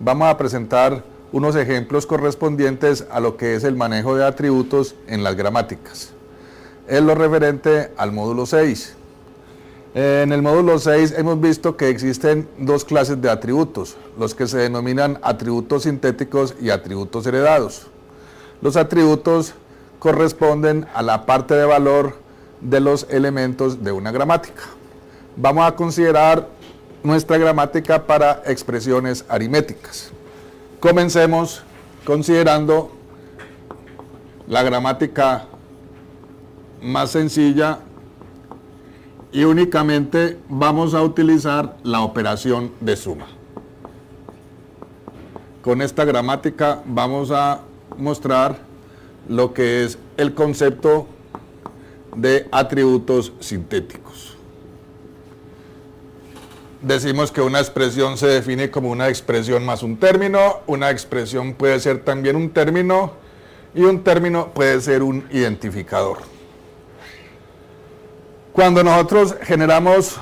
vamos a presentar unos ejemplos correspondientes a lo que es el manejo de atributos en las gramáticas. Es lo referente al módulo 6. En el módulo 6 hemos visto que existen dos clases de atributos, los que se denominan atributos sintéticos y atributos heredados. Los atributos corresponden a la parte de valor de los elementos de una gramática. Vamos a considerar nuestra gramática para expresiones aritméticas. Comencemos considerando la gramática más sencilla y únicamente vamos a utilizar la operación de suma. Con esta gramática vamos a mostrar lo que es el concepto de atributos sintéticos. Decimos que una expresión se define como una expresión más un término, una expresión puede ser también un término y un término puede ser un identificador. Cuando nosotros generamos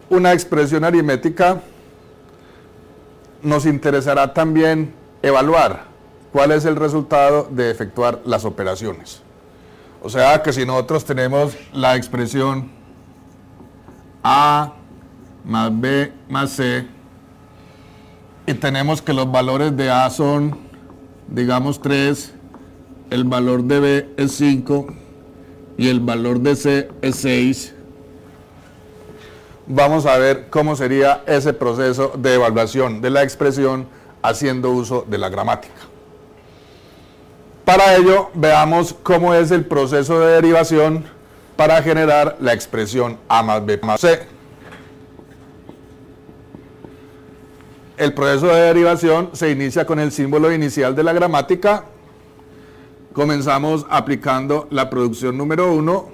una expresión aritmética, nos interesará también evaluar cuál es el resultado de efectuar las operaciones. O sea que si nosotros tenemos la expresión A más B más C y tenemos que los valores de A son, digamos, 3, el valor de B es 5 y el valor de C es 6, vamos a ver cómo sería ese proceso de evaluación de la expresión haciendo uso de la gramática. Para ello, veamos cómo es el proceso de derivación para generar la expresión A más B más C. El proceso de derivación se inicia con el símbolo inicial de la gramática. Comenzamos aplicando la producción número 1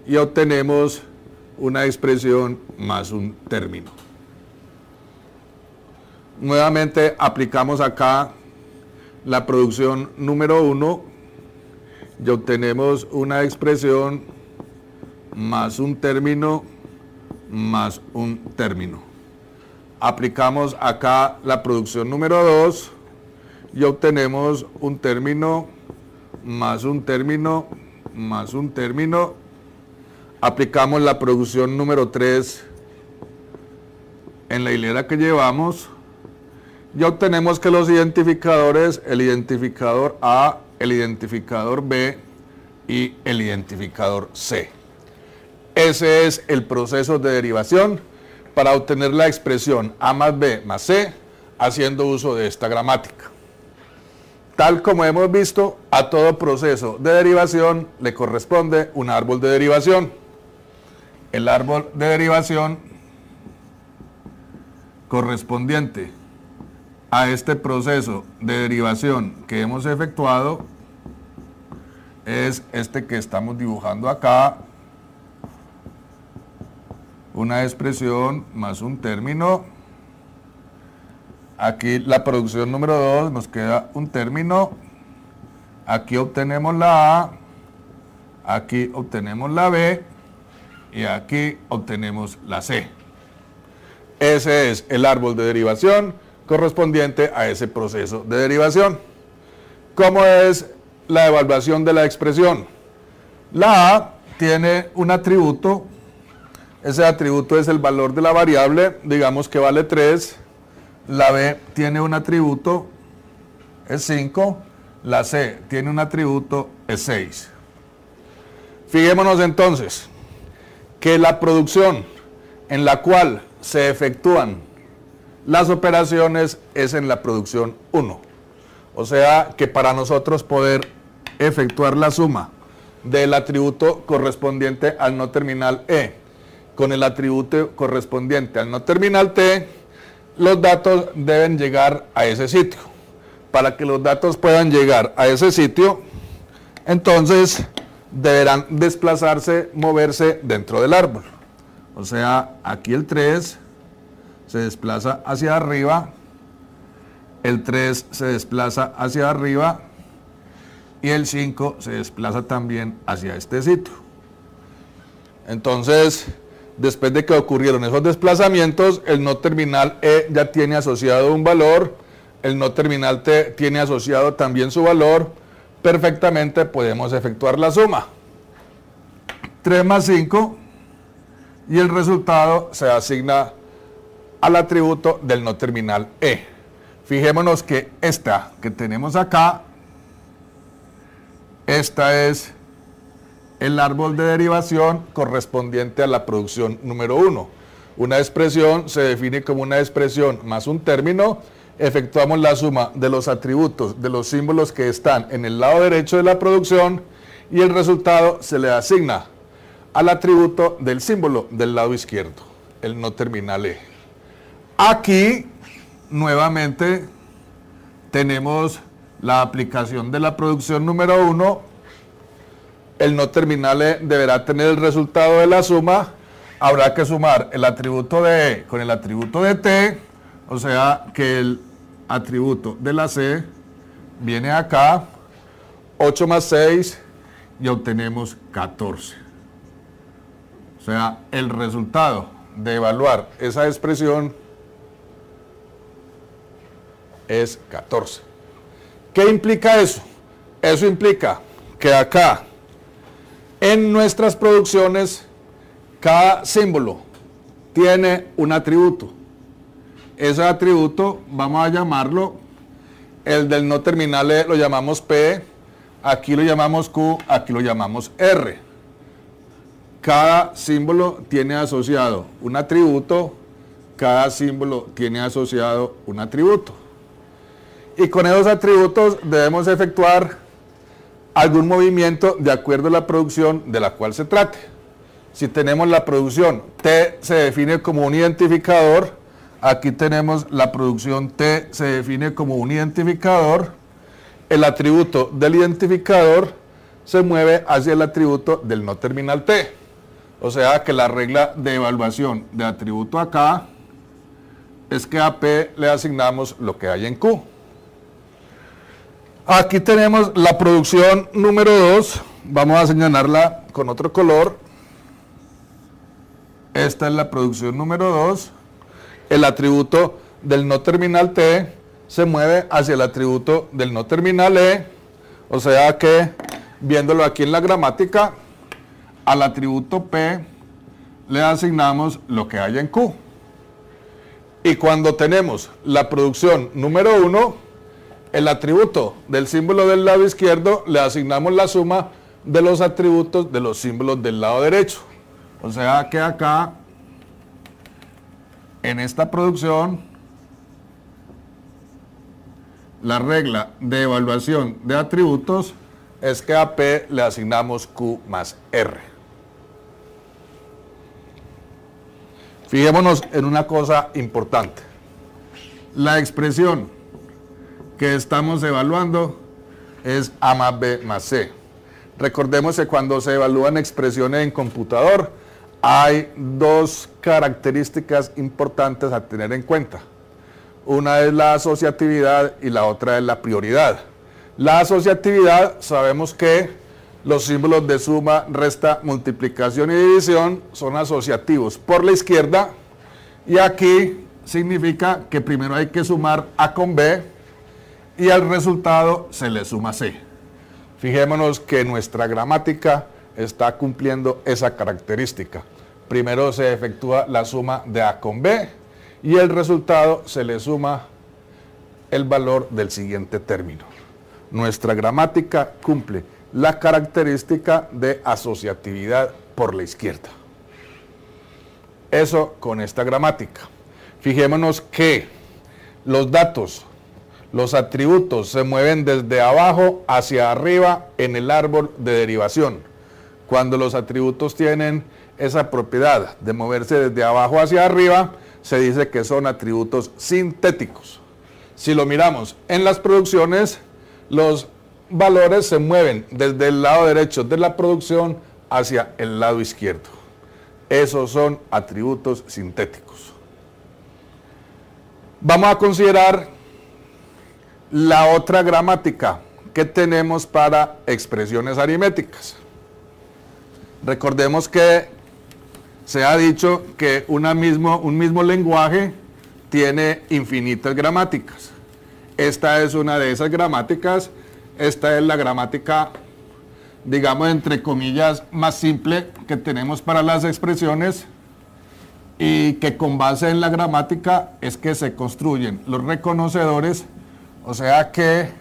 y obtenemos una expresión más un término. Nuevamente aplicamos acá la producción número 1 y obtenemos una expresión más un término más un término. Aplicamos acá la producción número 2 y obtenemos un término más un término más un término. Aplicamos la producción número 3 en la hilera que llevamos y obtenemos que los identificadores, el identificador A, el identificador B y el identificador C. Ese es el proceso de derivación para obtener la expresión A más B más C haciendo uso de esta gramática. Tal como hemos visto, a todo proceso de derivación le corresponde un árbol de derivación. El árbol de derivación correspondiente a este proceso de derivación que hemos efectuado es este que estamos dibujando acá, una expresión más un término. Aquí la producción número 2 nos queda un término, aquí obtenemos la A, aquí obtenemos la B y aquí obtenemos la C. Ese es el árbol de derivación correspondiente a ese proceso de derivación. ¿Cómo es la evaluación de la expresión? La A tiene un atributo, ese atributo es el valor de la variable, digamos que vale 3, la B tiene un atributo, es 5, la C tiene un atributo, es 6. Fijémonos entonces que la producción en la cual se efectúan las operaciones es en la producción 1. O sea que para nosotros poder efectuar la suma del atributo correspondiente al no terminal E con el atributo correspondiente al no terminal T, los datos deben llegar a ese sitio. Para que los datos puedan llegar a ese sitio, entonces deberán desplazarse, moverse dentro del árbol. O sea, aquí el 3 se desplaza hacia arriba, el 3 se desplaza hacia arriba y el 5 se desplaza también hacia este sitio. Entonces, después de que ocurrieron esos desplazamientos, el no terminal E ya tiene asociado un valor, el no terminal T tiene asociado también su valor, perfectamente podemos efectuar la suma. 3 más 5 y el resultado se asigna al atributo del no terminal E. Fijémonos que esta que tenemos acá, esta es el árbol de derivación correspondiente a la producción número 1. Una expresión se define como una expresión más un término. Efectuamos la suma de los atributos de los símbolos que están en el lado derecho de la producción y el resultado se le asigna al atributo del símbolo del lado izquierdo, el no terminal E. Aquí, nuevamente, tenemos la aplicación de la producción número 1. El no terminal E deberá tener el resultado de la suma. Habrá que sumar el atributo de E con el atributo de T, o sea que el atributo de la C viene acá, 8 más 6 y obtenemos 14. O sea, el resultado de evaluar esa expresión es 14. ¿Qué implica eso? Eso implica que acá, en nuestras producciones, cada símbolo tiene un atributo. Ese atributo vamos a llamarlo, el del no terminal E lo llamamos P, aquí lo llamamos Q, aquí lo llamamos R. Cada símbolo tiene asociado un atributo, cada símbolo tiene asociado un atributo. Y con esos atributos debemos efectuar algún movimiento de acuerdo a la producción de la cual se trate. Si tenemos la producción T se define como un identificador, aquí tenemos la producción T se define como un identificador, el atributo del identificador se mueve hacia el atributo del no terminal T. O sea que la regla de evaluación de atributo acá es que a P le asignamos lo que hay en Q. Aquí tenemos la producción número 2, vamos a señalarla con otro color. Esta es la producción número 2. El atributo del no terminal T se mueve hacia el atributo del no terminal E. O sea que, viéndolo aquí en la gramática, al atributo P le asignamos lo que hay en Q. Y cuando tenemos la producción número 1, el atributo del símbolo del lado izquierdo le asignamos la suma de los atributos de los símbolos del lado derecho. O sea que acá, en esta producción, la regla de evaluación de atributos es que a P le asignamos Q más R. Fijémonos en una cosa importante. La expresión que estamos evaluando es A más B más C. Recordemos que cuando se evalúan expresiones en computador, hay dos características importantes a tener en cuenta. Una es la asociatividad y la otra es la prioridad. La asociatividad, sabemos que los símbolos de suma, resta, multiplicación y división son asociativos por la izquierda, y aquí significa que primero hay que sumar A con B y al resultado se le suma C. Fijémonos que nuestra gramática está cumpliendo esa característica. Primero se efectúa la suma de A con B y el resultado se le suma el valor del siguiente término. Nuestra gramática cumple la característica de asociatividad por la izquierda. Eso con esta gramática. Fijémonos que los datos, los atributos se mueven desde abajo hacia arriba en el árbol de derivación. Cuando los atributos tienen esa propiedad de moverse desde abajo hacia arriba, se dice que son atributos sintéticos. Si lo miramos en las producciones, los valores se mueven desde el lado derecho de la producción hacia el lado izquierdo. Esos son atributos sintéticos. Vamos a considerar la otra gramática que tenemos para expresiones aritméticas. Recordemos que Se ha dicho que un mismo lenguaje tiene infinitas gramáticas. Esta es una de esas gramáticas. Esta es la gramática, digamos, entre comillas, más simple que tenemos para las expresiones, y que con base en la gramática es que se construyen los reconocedores. O sea que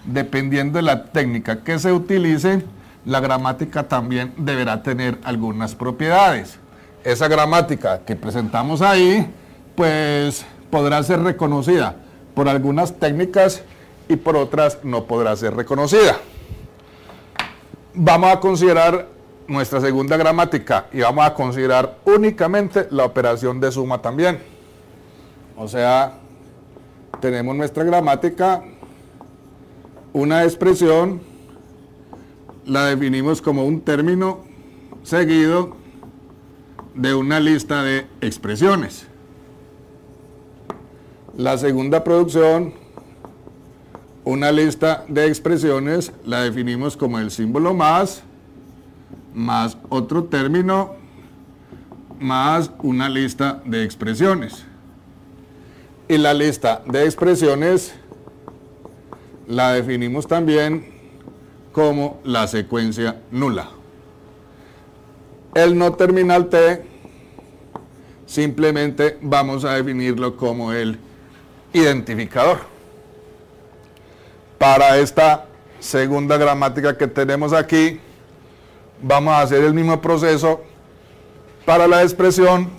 dependiendo de la técnica que se utilice, la gramática también deberá tener algunas propiedades. Esa gramática que presentamos ahí, pues podrá ser reconocida por algunas técnicas y por otras no podrá ser reconocida. Vamos a considerar nuestra segunda gramática y vamos a considerar únicamente la operación de suma también. O sea, tenemos nuestra gramática, una expresión, la definimos como un término seguido de una lista de expresiones. La segunda producción, una lista de expresiones, la definimos como el símbolo más otro término, más una lista de expresiones. Y la lista de expresiones la definimos también como la secuencia nula. El no terminal T simplemente vamos a definirlo como el identificador. Para esta segunda gramática que tenemos aquí, vamos a hacer el mismo proceso para la expresión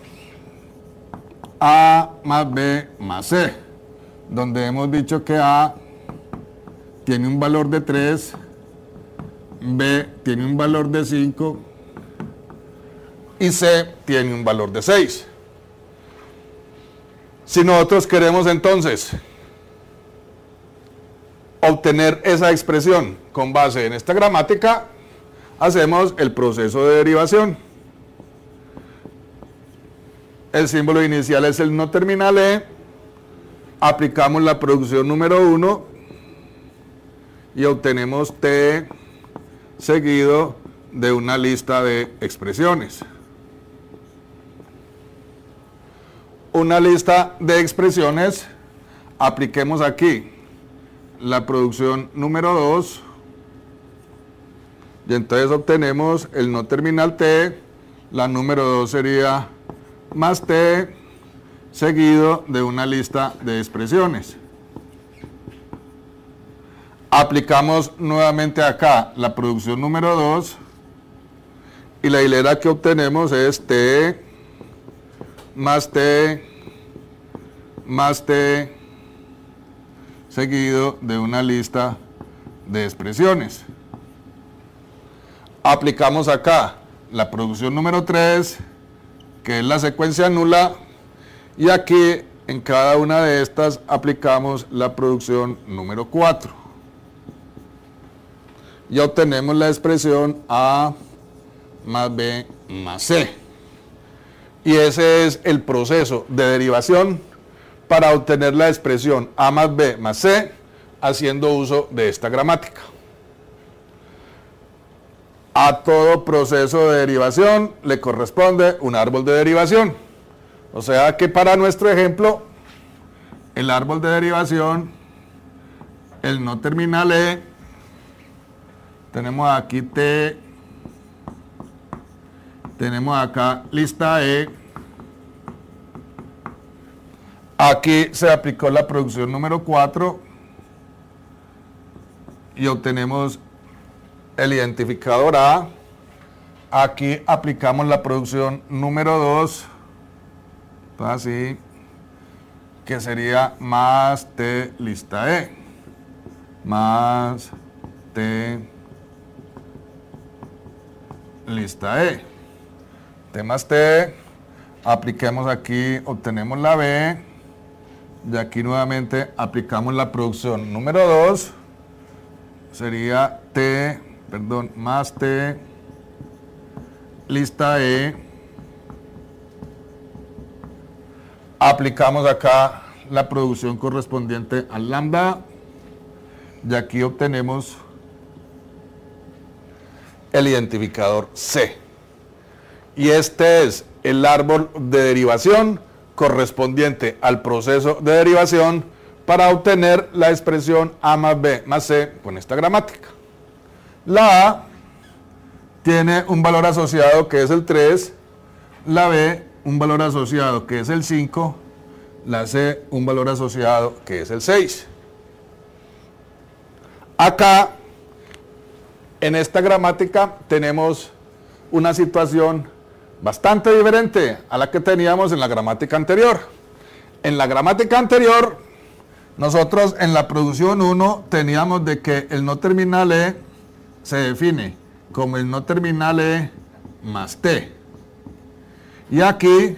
A más B más C, donde hemos dicho que A tiene un valor de 3, B tiene un valor de 5 y C tiene un valor de 6. Si nosotros queremos entonces obtener esa expresión con base en esta gramática, hacemos el proceso de derivación. El símbolo inicial es el no terminal E, aplicamos la producción número 1 y obtenemos T seguido de una lista de expresiones. Una lista de expresiones, apliquemos aquí la producción número 2 y entonces obtenemos el no terminal T, la número 2 sería más T seguido de una lista de expresiones. Aplicamos nuevamente acá la producción número 2 y la hilera que obtenemos es T más T más T seguido de una lista de expresiones. Aplicamos acá la producción número 3, que es la secuencia nula, y aquí en cada una de estas aplicamos la producción número 4. Y obtenemos la expresión A más B más C. Y ese es el proceso de derivación para obtener la expresión A más B más C haciendo uso de esta gramática. A todo proceso de derivación le corresponde un árbol de derivación. O sea que para nuestro ejemplo, el árbol de derivación, el no terminal E, tenemos aquí T, tenemos acá lista E, aquí se aplicó la producción número 4 y obtenemos el identificador A. Aquí aplicamos la producción número 2, así, que sería más T lista E, más T lista E. T más T, apliquemos aquí, obtenemos la B, y aquí nuevamente aplicamos la producción número 2, sería más T lista E. Aplicamos acá la producción correspondiente al lambda y aquí obtenemos el identificador C. Y este es el árbol de derivación correspondiente al proceso de derivación para obtener la expresión A más B más C con esta gramática. La A tiene un valor asociado que es el 3, la B un valor asociado que es el 5, la C un valor asociado que es el 6. Acá, en esta gramática, tenemos una situación bastante diferente a la que teníamos en la gramática anterior. En la gramática anterior, nosotros en la producción 1 teníamos de que el no terminal E se define como el no terminal E más T. Y aquí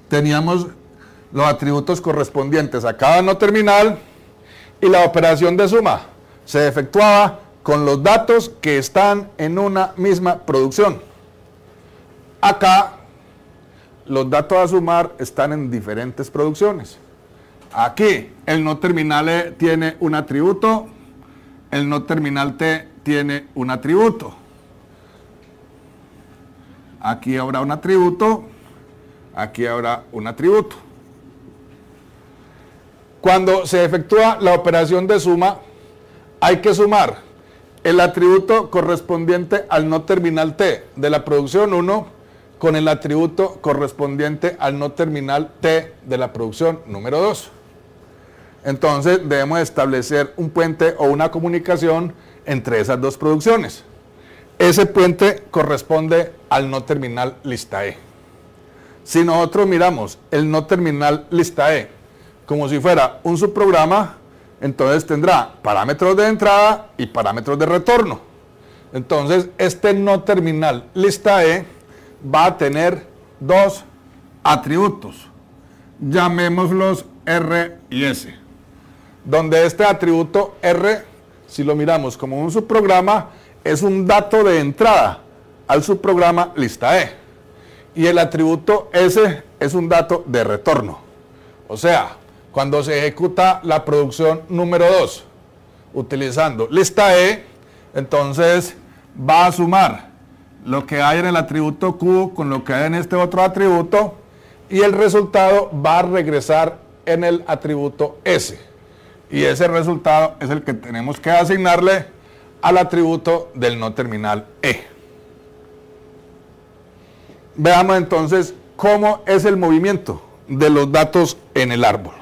teníamos los atributos correspondientes a cada no terminal y la operación de suma se efectuaba con los datos que están en una misma producción. Acá, los datos a sumar están en diferentes producciones. Aquí, el no terminal E tiene un atributo, el no terminal T tiene un atributo. Aquí habrá un atributo, aquí habrá un atributo. Cuando se efectúa la operación de suma, hay que sumar el atributo correspondiente al no terminal T de la producción 1 con el atributo correspondiente al no terminal T de la producción número 2. Entonces debemos establecer un puente o una comunicación entre esas dos producciones. Ese puente corresponde al no terminal lista E. Si nosotros miramos el no terminal lista E como si fuera un subprograma, entonces tendrá parámetros de entrada y parámetros de retorno. Entonces este no terminal lista E va a tener dos atributos, llamémoslos R y S, donde este atributo R, si lo miramos como un subprograma, es un dato de entrada al subprograma lista E, y el atributo S es un dato de retorno. O sea, cuando se ejecuta la producción número 2 utilizando lista E, entonces va a sumar lo que hay en el atributo Q con lo que hay en este otro atributo, y el resultado va a regresar en el atributo S. Y ese resultado es el que tenemos que asignarle al atributo del no terminal E. Veamos entonces cómo es el movimiento de los datos en el árbol.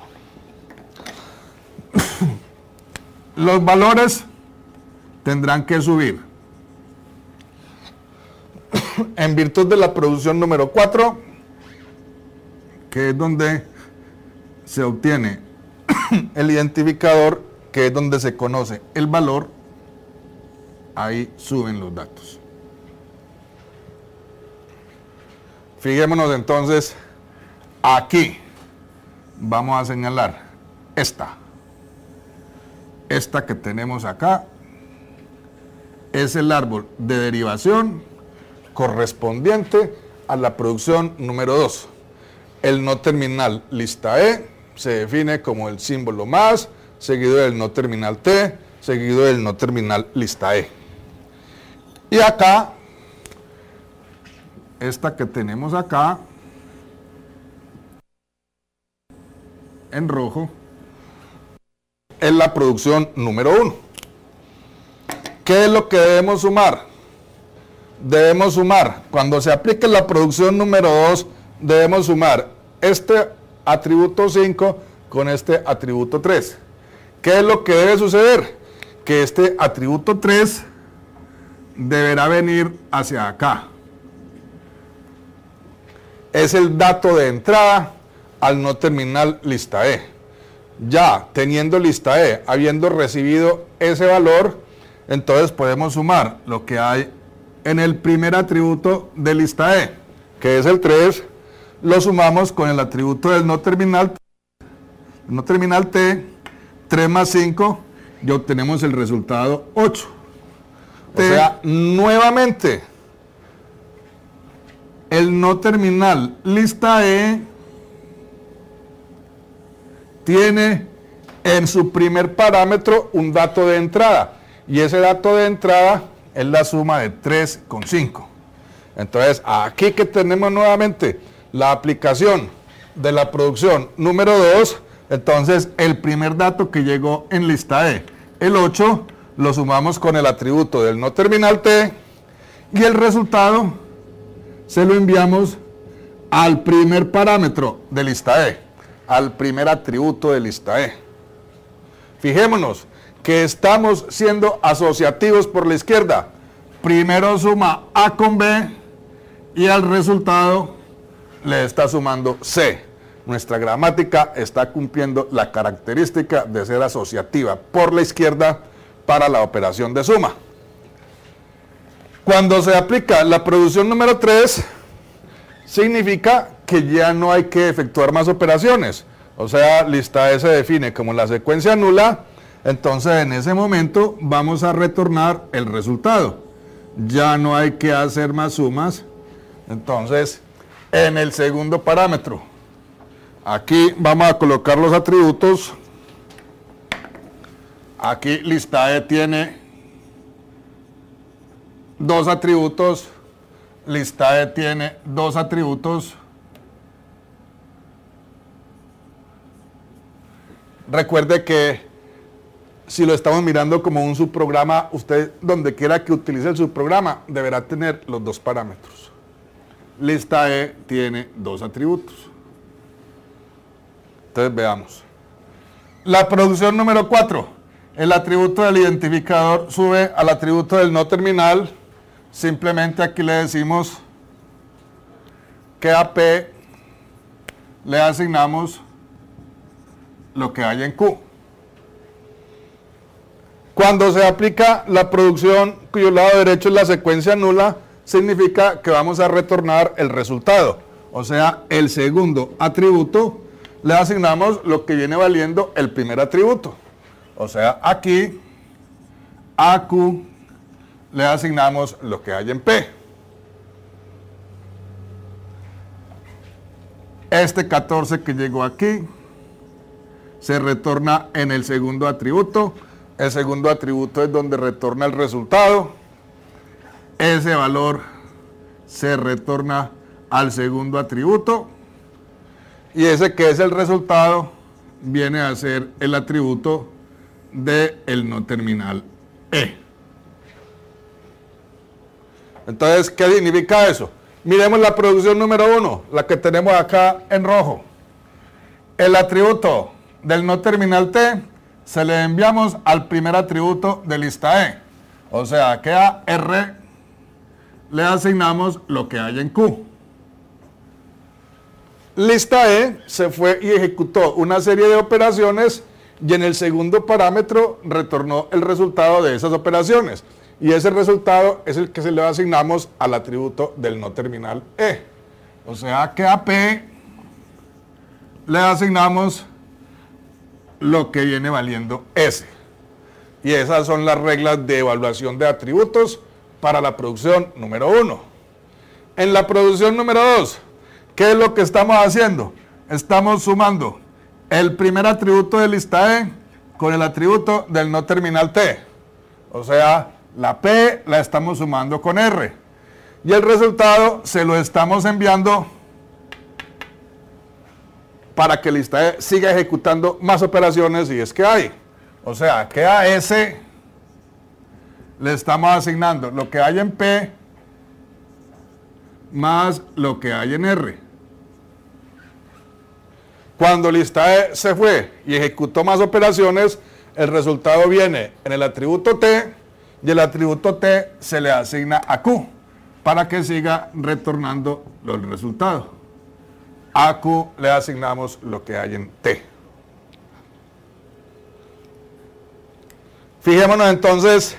Los valores tendrán que subir en virtud de la producción número 4, que es donde se obtiene el identificador, que es donde se conoce el valor. Ahí suben los datos. Fijémonos entonces, aquí vamos a señalar esta que tenemos acá, es el árbol de derivación correspondiente a la producción número 2. El no terminal lista E se define como el símbolo más, seguido del no terminal T, seguido del no terminal lista E. Y acá, esta que tenemos acá, en rojo, es la producción número 1. ¿Qué es lo que debemos sumar? Debemos sumar, cuando se aplique la producción número 2, debemos sumar este atributo 5 con este atributo 3. ¿Qué es lo que debe suceder? Que este atributo 3 deberá venir hacia acá. Es el dato de entrada al no terminal lista E. Ya teniendo lista E, habiendo recibido ese valor, entonces podemos sumar lo que hay en el primer atributo de lista E, que es el 3, lo sumamos con el atributo del no terminal T, 3 más 5, y obtenemos el resultado 8. O sea, nuevamente, el no terminal lista E tiene en su primer parámetro un dato de entrada, y ese dato de entrada es la suma de 3 con 5. Entonces, aquí que tenemos nuevamente la aplicación de la producción número 2, entonces el primer dato que llegó en lista E, el 8, lo sumamos con el atributo del no terminal T y el resultado se lo enviamos al primer parámetro de lista E, al primer atributo de lista E. Fijémonos que estamos siendo asociativos por la izquierda. Primero suma A con B y al resultado le está sumando C. Nuestra gramática está cumpliendo la característica de ser asociativa por la izquierda para la operación de suma. Cuando se aplica la producción número 3, significa que ya no hay que efectuar más operaciones. O sea, lista E se define como la secuencia nula, entonces en ese momento vamos a retornar el resultado. Ya no hay que hacer más sumas. Entonces, en el segundo parámetro, aquí vamos a colocar los atributos. Aquí lista E tiene 2 atributos. Lista E tiene 2 atributos. Recuerde que si lo estamos mirando como un subprograma, usted donde quiera que utilice el subprograma deberá tener los 2 parámetros. Lista E tiene 2 atributos. Entonces veamos. La producción número 4. El atributo del identificador sube al atributo del no terminal. Simplemente aquí le decimos que a P le asignamos lo que hay en Q. Cuando se aplica la producción cuyo lado derecho es la secuencia nula, significa que vamos a retornar el resultado. O sea, el segundo atributo le asignamos lo que viene valiendo el primer atributo. O sea, aquí a Q le asignamos lo que hay en P. Este 14 que llegó aquí se retorna en el segundo atributo. El segundo atributo es donde retorna el resultado. Ese valor se retorna al segundo atributo. Y ese que es el resultado viene a ser el atributo del no terminal E. Entonces, ¿qué significa eso? Miremos la producción número 1, la que tenemos acá en rojo. El atributo del no terminal T se le enviamos al primer atributo de lista E. O sea, que a R le asignamos lo que hay en Q. Lista E se fue y ejecutó una serie de operaciones y en el segundo parámetro retornó el resultado de esas operaciones. Y ese resultado es el que se le asignamos al atributo del no terminal E. O sea que a P le asignamos lo que viene valiendo S. Y esas son las reglas de evaluación de atributos para la producción número 1. En la producción número 2, ¿qué es lo que estamos haciendo? Estamos sumando el primer atributo de lista E con el atributo del no terminal T. O sea, la P la estamos sumando con R. Y el resultado se lo estamos enviando para que lista E siga ejecutando más operaciones si es que hay. O sea, que a S le estamos asignando lo que hay en P más lo que hay en R. Cuando lista E se fue y ejecutó más operaciones, el resultado viene en el atributo T y el atributo T se le asigna a Q para que siga retornando el resultado. A Q le asignamos lo que hay en T. Fijémonos entonces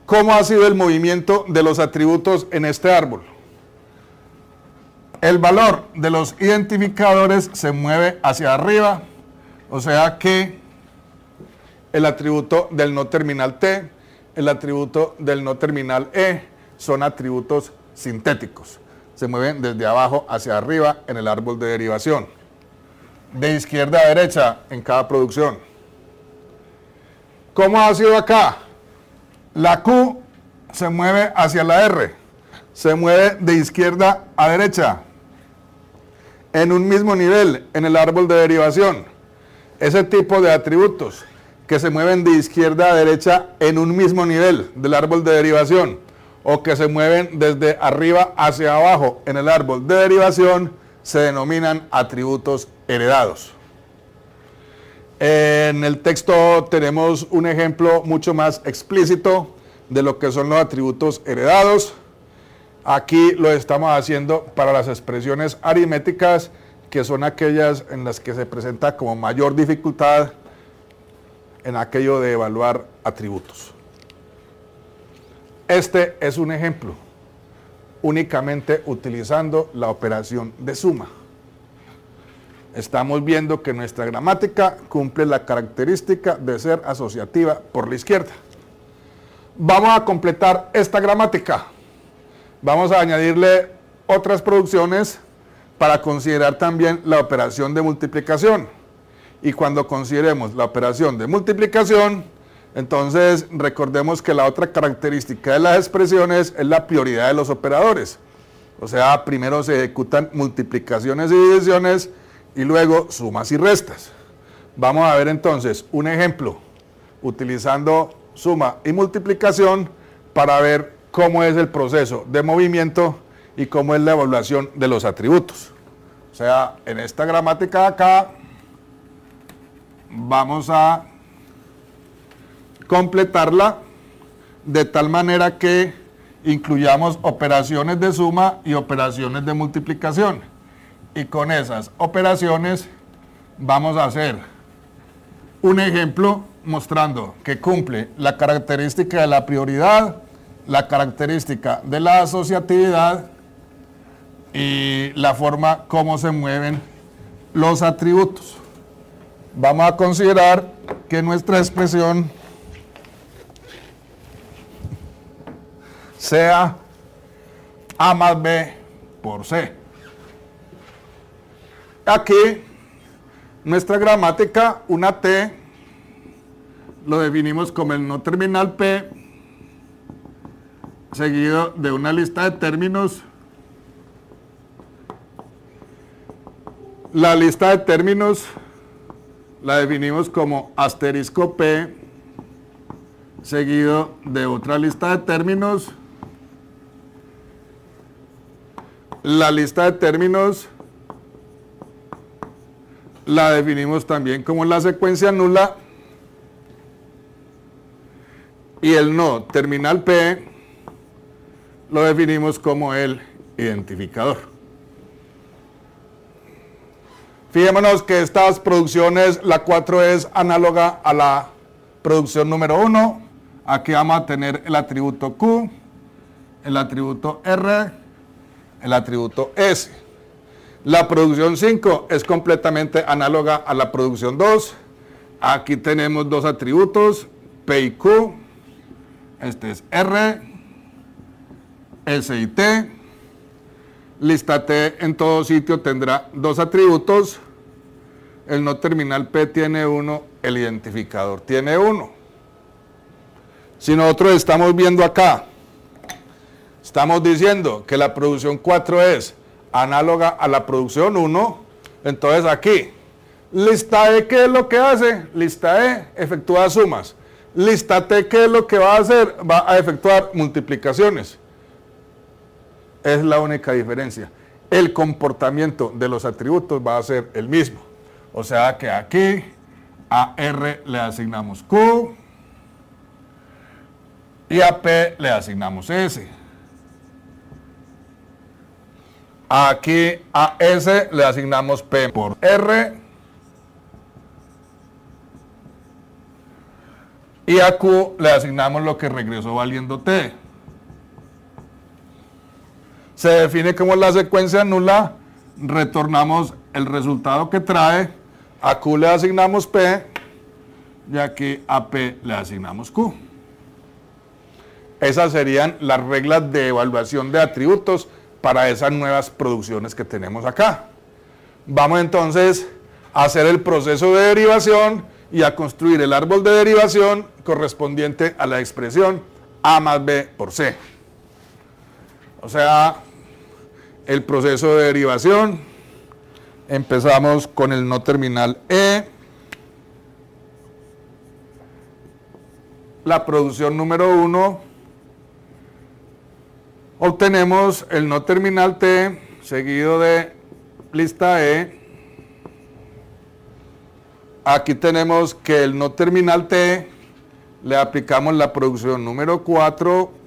cómo ha sido el movimiento de los atributos en este árbol. El valor de los identificadores se mueve hacia arriba, o sea que el atributo del no terminal T, el atributo del no terminal E, son atributos sintéticos. Se mueven desde abajo hacia arriba en el árbol de derivación. De izquierda a derecha en cada producción. ¿Cómo ha sido acá? La Q se mueve hacia la R. se mueve de izquierda a derecha en un mismo nivel en el árbol de derivación. Ese tipo de atributos que se mueven de izquierda a derecha en un mismo nivel del árbol de derivación o que se mueven desde arriba hacia abajo en el árbol de derivación se denominan atributos heredados. En el texto tenemos un ejemplo mucho más explícito de lo que son los atributos heredados. Aquí lo estamos haciendo para las expresiones aritméticas, que son aquellas en las que se presenta como mayor dificultad en aquello de evaluar atributos. Este es un ejemplo, únicamente utilizando la operación de suma. Estamos viendo que nuestra gramática cumple la característica de ser asociativa por la izquierda. Vamos a completar esta gramática. Vamos a añadirle otras producciones para considerar también la operación de multiplicación. Y cuando consideremos la operación de multiplicación, entonces recordemos que la otra característica de las expresiones es la prioridad de los operadores. O sea, primero se ejecutan multiplicaciones y divisiones y luego sumas y restas. Vamos a ver entonces un ejemplo utilizando suma y multiplicación para ver cómo es el proceso de movimiento y cómo es la evaluación de los atributos. O sea, en esta gramática de acá vamos a completarla de tal manera que incluyamos operaciones de suma y operaciones de multiplicación. Y con esas operaciones vamos a hacer un ejemplo mostrando que cumple la característica de la prioridad, la característica de la asociatividad y la forma como se mueven los atributos. Vamos a considerar que nuestra expresión sea A más B por C. Aquí, nuestra gramática, una T, lo definimos como el no terminal P, seguido de una lista de términos. La lista de términos la definimos como asterisco P, seguido de otra lista de términos. La lista de términos la definimos también como la secuencia nula. Y el no terminal P lo definimos como el identificador. Fijémonos que estas producciones, la 4 es análoga a la producción número 1. Aquí vamos a tener el atributo Q, el atributo R, el atributo S. La producción 5 es completamente análoga a la producción 2. Aquí tenemos dos atributos, P y Q. Este es R, S y T. Lista T en todo sitio tendrá dos atributos. El no terminal P tiene uno, el identificador tiene uno. Si nosotros estamos viendo acá, estamos diciendo que la producción 4 es análoga a la producción 1, entonces aquí, lista E, ¿qué es lo que hace? Lista E efectúa sumas. Lista T, ¿qué es lo que va a hacer? Va a efectuar multiplicaciones. Es la única diferencia. El comportamiento de los atributos va a ser el mismo. O sea que aquí a R le asignamos Q y a P le asignamos S. Aquí a S le asignamos P por R y a Q le asignamos lo que regresó valiendo T. Se define como la secuencia nula, retornamos el resultado que trae, a Q le asignamos P y aquí a P le asignamos Q. Esas serían las reglas de evaluación de atributos para esas nuevas producciones que tenemos acá. Vamos entonces a hacer el proceso de derivación y a construir el árbol de derivación correspondiente a la expresión A más B por C. O sea, el proceso de derivación, empezamos con el no terminal E, la producción número 1, obtenemos el no terminal T, seguido de lista E. Aquí tenemos que el no terminal T, le aplicamos la producción número 4,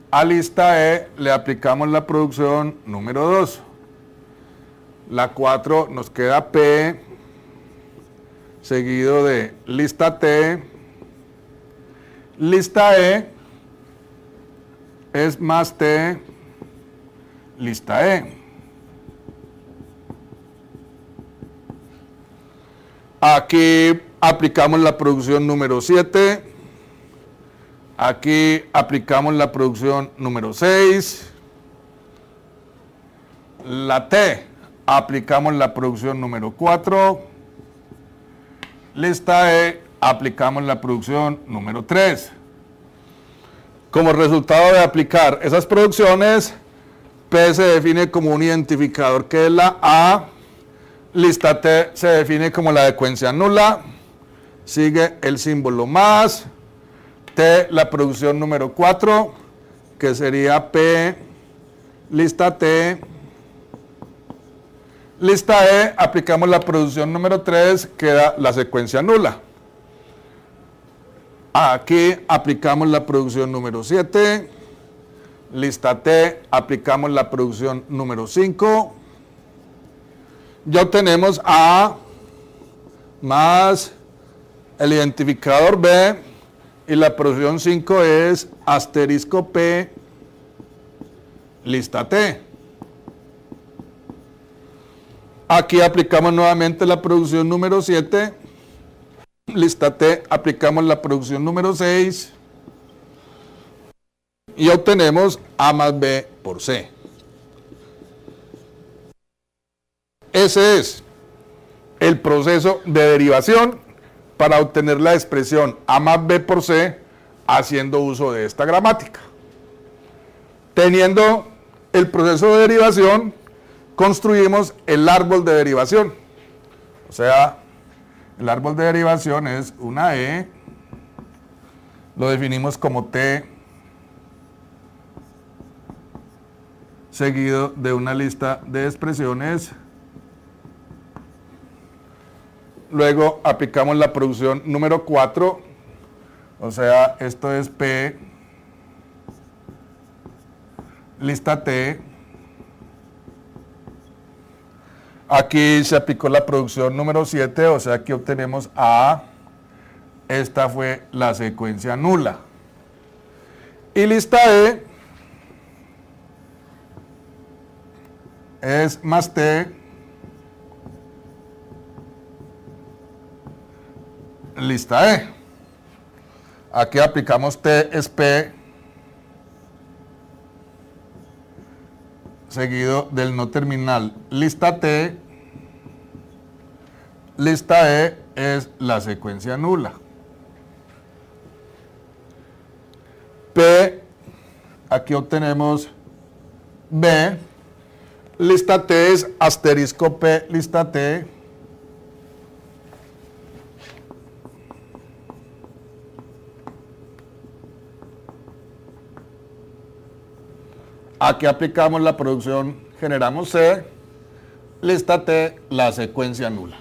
a lista E le aplicamos la producción número 2. La 4 nos queda P, seguido de lista T. Lista E es más T, lista E. Aquí aplicamos la producción número 7. Aquí aplicamos la producción número 6. La T, aplicamos la producción número 4. Lista E, aplicamos la producción número 3. Como resultado de aplicar esas producciones, P se define como un identificador que es la A. Lista T se define como la secuencia nula. Sigue el símbolo más. T, la producción número 4, que sería P, lista T. Lista E, aplicamos la producción número 3, queda la secuencia nula. Aquí aplicamos la producción número 7. Lista T, aplicamos la producción número 5. Ya obtenemos A más el identificador B, y la producción 5 es asterisco P, lista T. Aquí aplicamos nuevamente la producción número 7. Lista T, aplicamos la producción número 6. Y obtenemos A más B por C. Ese es el proceso de derivación para obtener la expresión A más B por C haciendo uso de esta gramática. Teniendo el proceso de derivación, construimos el árbol de derivación. O sea, el árbol de derivación es una E, lo definimos como T, seguido de una lista de expresiones. Luego aplicamos la producción número 4, o sea, esto es P, lista T. Aquí se aplicó la producción número 7, o sea, aquí obtenemos A. Esta fue la secuencia nula. Y lista E es más T, lista E. Aquí aplicamos T es P, seguido del no terminal lista T. Lista E es la secuencia nula. P, aquí obtenemos B. Lista T es asterisco P, lista T. Aquí aplicamos la producción, generamos C, lista T, la secuencia nula.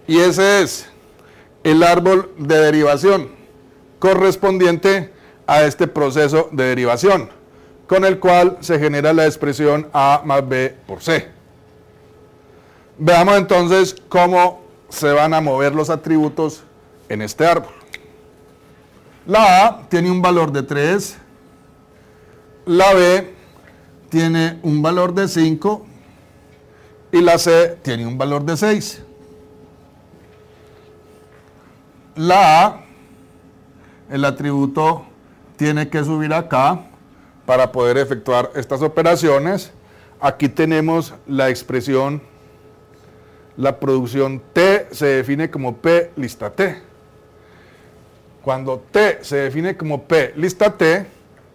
Y ese es el árbol de derivación correspondiente a este proceso de derivación, con el cual se genera la expresión A más B por C. Veamos entonces cómo se van a mover los atributos en este árbol. La A tiene un valor de 3, la B tiene un valor de 5 y la C tiene un valor de 6. La A, el atributo tiene que subir acá para poder efectuar estas operaciones. Aquí tenemos la expresión, la producción T se define como P lista T. Cuando T se define como P lista T,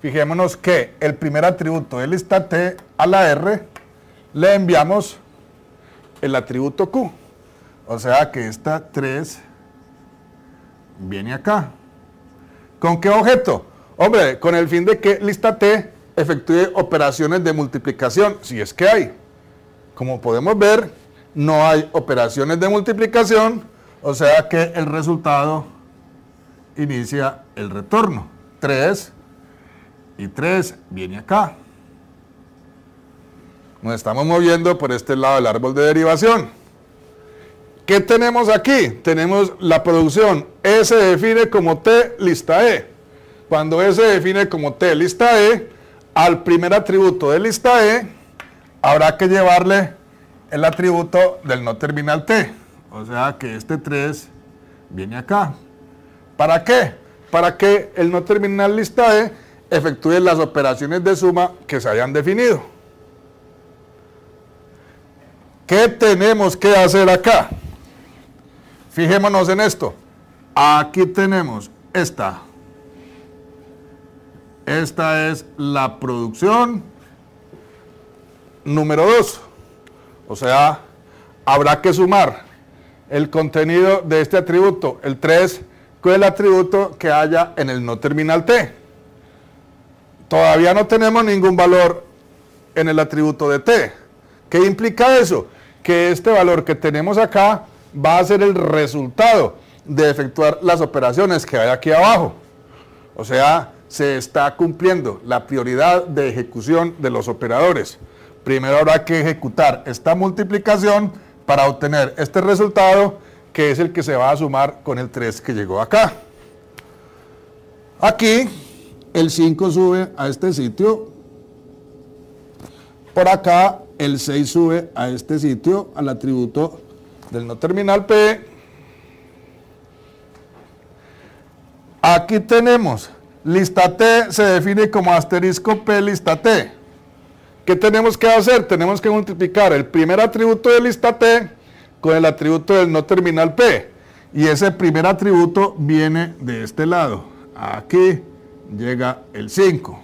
fijémonos que el primer atributo de lista T a la R le enviamos el atributo Q. O sea que esta 3 viene acá. ¿Con qué objeto? Hombre, con el fin de que lista T efectúe operaciones de multiplicación, si es que hay. Como podemos ver, no hay operaciones de multiplicación, o sea que el resultado inicia el retorno. 3 y 3 viene acá. Nos estamos moviendo por este lado del árbol de derivación. ¿Qué tenemos aquí? Tenemos la producción E se define como T lista E. Cuando E se define como T lista E, al primer atributo de lista E habrá que llevarle el atributo del no terminal T. O sea que este 3 viene acá. ¿Para qué? Para que el no terminal lista E efectúe las operaciones de suma que se hayan definido. ¿Qué tenemos que hacer acá? Fijémonos en esto. Aquí tenemos esta. Esta es la producción número 2. O sea, habrá que sumar el contenido de este atributo, el 3, con el atributo que haya en el no terminal T. Todavía no tenemos ningún valor en el atributo de T. ¿Qué implica eso? Que este valor que tenemos acá va a ser el resultado de efectuar las operaciones que hay aquí abajo. O sea, se está cumpliendo la prioridad de ejecución de los operadores. Primero habrá que ejecutar esta multiplicación para obtener este resultado, que es el que se va a sumar con el 3 que llegó acá. Aquí el 5 sube a este sitio. Por acá el 6 sube a este sitio, al atributo del no terminal P. Aquí tenemos lista T se define como asterisco P lista T. ¿Qué tenemos que hacer? Tenemos que multiplicar el primer atributo de lista T con el atributo del no terminal P. Y ese primer atributo viene de este lado. Aquí llega el 5.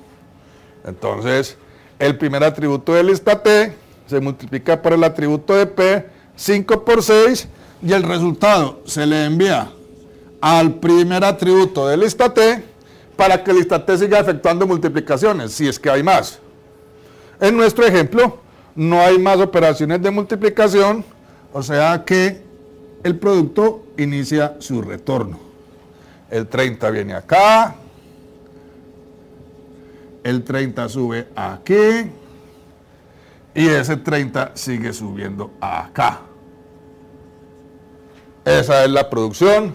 Entonces, el primer atributo de lista T se multiplica por el atributo de P, 5 por 6, y el resultado se le envía al primer atributo de lista T para que lista T siga efectuando multiplicaciones, si es que hay más. En nuestro ejemplo, no hay más operaciones de multiplicación, o sea que el producto inicia su retorno. El 30 viene acá, el 30 sube aquí, y ese 30 sigue subiendo acá. Esa es la producción.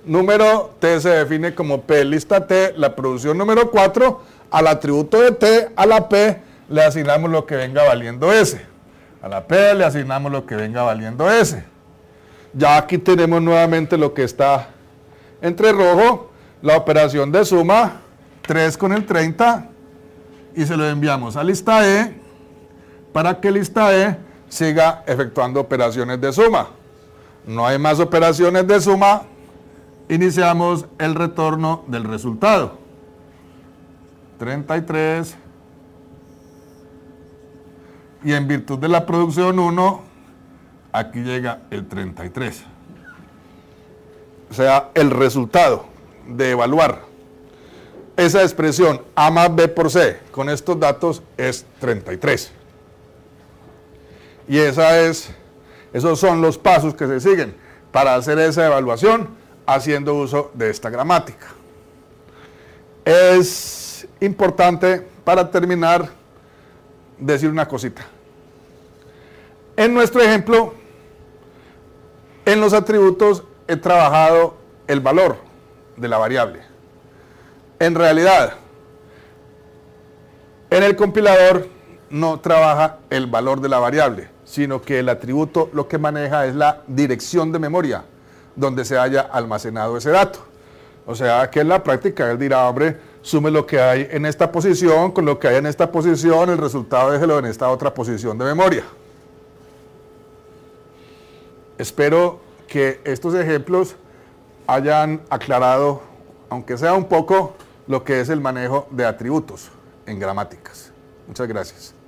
Número T se define como P lista T, la producción número 4, al atributo de T, a la P, le asignamos lo que venga valiendo S. A la P le asignamos lo que venga valiendo S. Ya aquí tenemos nuevamente lo que está entre rojo, la operación de suma, 3 con el 30, y se lo enviamos a lista E, para que lista E siga efectuando operaciones de suma. No hay más operaciones de suma, iniciamos el retorno del resultado. 33, y en virtud de la producción 1, aquí llega el 33. O sea, el resultado de evaluar esa expresión A más B por C con estos datos es 33. Y esos son los pasos que se siguen para hacer esa evaluación haciendo uso de esta gramática. Es importante, para terminar, decir una cosita. En nuestro ejemplo, en los atributos he trabajado el valor de la variable. En realidad, en el compilador no trabaja el valor de la variable, sino que el atributo lo que maneja es la dirección de memoria donde se haya almacenado ese dato. O sea que en la práctica él dirá, hombre, sume lo que hay en esta posición con lo que hay en esta posición, el resultado déjelo en esta otra posición de memoria. Espero que estos ejemplos hayan aclarado, aunque sea un poco, lo que es el manejo de atributos en gramáticas. Muchas gracias.